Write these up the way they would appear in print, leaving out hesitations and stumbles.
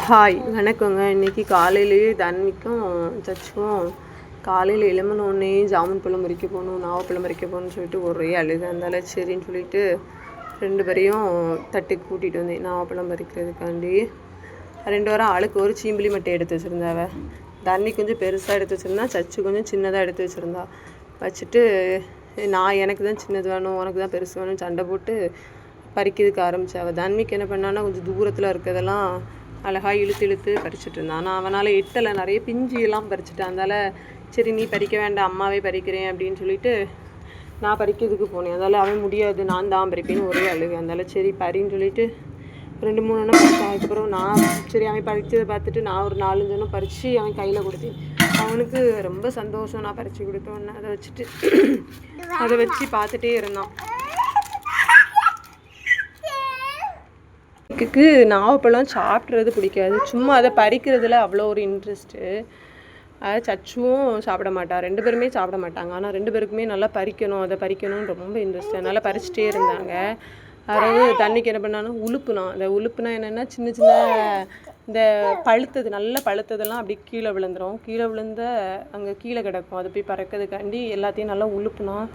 Hi வணக்கங்க. இன்றைக்கி காலையிலேயே தன்விக்கும் சச்சும் காலையில் எழும்பினோடனே ஜாமுன் பழம் பறிக்க போகணும், நாவப்பழம் பறிக்க போகணும்னு சொல்லிட்டு ஒரே அழுக. அதனால சரின்னு சொல்லிட்டு 2 பேரையும் தட்டுக்கு கூட்டிகிட்டு வந்தேன் நாவப்பழம் பறிக்கிறதுக்காண்டி. 2 வாரம் ஆளுக்கு ஒரு சீம்பிளி மட்டை எடுத்து வச்சுருந்தாவ. தண்ணி கொஞ்சம் பெருசாக எடுத்து வச்சுருந்தா, சச்சு கொஞ்சம் சின்னதாக எடுத்து வச்சுருந்தா. வச்சுட்டு நான் எனக்கு தான் சின்னது வேணும், உனக்கு தான் பெருசு வேணும் சண்டை போட்டு பறிக்கிறதுக்கு ஆரம்பித்தாவ. தன்விக்கு என்ன பண்ணான்னா, கொஞ்சம் தூரத்தில் இருக்கிறதெல்லாம் அழகாக இழுத்து பறிச்சுட்டு இருந்தான். நான் அவனால் எட்டலை, நிறைய பிஞ்சியெல்லாம் பறிச்சுட்டேன். அதனால் சரி நீ பறிக்க வேண்டாம், அம்மாவே பறிக்கிறேன் அப்படின்னு சொல்லிட்டு நான் பறிக்கிறதுக்கு போனேன். அதனால் அவன் முடியாது, நான் தான் பறிப்பேன்னு ஒரே அழுகு. அதனால் சரி பறின்னு சொல்லிட்டு 2-3 எண்ணம் பறித்தான். அதுக்கப்புறம் நான் சரி அவன் பறித்ததை பார்த்துட்டு நான் ஒரு 4-5 எண்ணம் பறித்து அவன் கையில் கொடுத்தேன். அவனுக்கு ரொம்ப சந்தோஷம் நான் பறித்து கொடுத்தோன்னே. அதை வச்சு பார்த்துட்டே இருந்தான். எனக்கு நாவப்பழம் சாப்பிட்றது பிடிக்காது, சும்மா அதை பறிக்கிறதுல அவ்வளோ ஒரு இன்ட்ரெஸ்ட்டு. அதை சச்சுவும் சாப்பிட மாட்டான், 2 பேருமே சாப்பிட மாட்டாங்க. ஆனால் 2 பேருக்குமே நல்லா பறிக்கணும், அதை பறிக்கணும்னு ரொம்ப இன்ட்ரெஸ்ட். அதனால் பறிச்சிட்டே இருந்தாங்க. அதாவது தண்ணிக்கு என்ன பண்ணாலும் உளுப்புனான். அந்த உளுப்புனா என்னென்னா சின்ன சின்ன இந்த பழுத்தது, நல்ல பழுத்ததெல்லாம் அப்படியே கீழே விழுந்துடும். கீழே விழுந்த அங்கே கீழே கிடக்கும். அதை போய் பறக்கிறதுக்காண்டி எல்லாத்தையும் நல்லா உளுப்புனான்.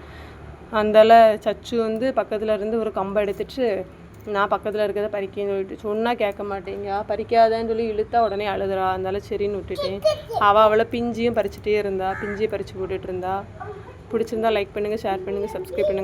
அந்தால சச்சு பக்கத்தில் இருந்து ஒரு கம்பை எடுத்துட்டு நான் பக்கத்தில் இருக்கிறத பறிக்கன்னு சொல்லிட்டு சொன்னால் கேட்க மாட்டேங்க, பறிக்காதேன்னு சொல்லி இழுத்தா உடனே அழுதுறா. அதனால சரின்னு விட்டுட்டேன். அவளை பிஞ்சியும் பறிச்சுட்டே இருந்தா, பிஞ்சியை பறித்து போட்டுட்டு இருந்தா. பிடிச்சிருந்தா லைக் பண்ணுங்கள், ஷேர் பண்ணுங்கள், சப்ஸ்கிரைப் பண்ணுங்கள்.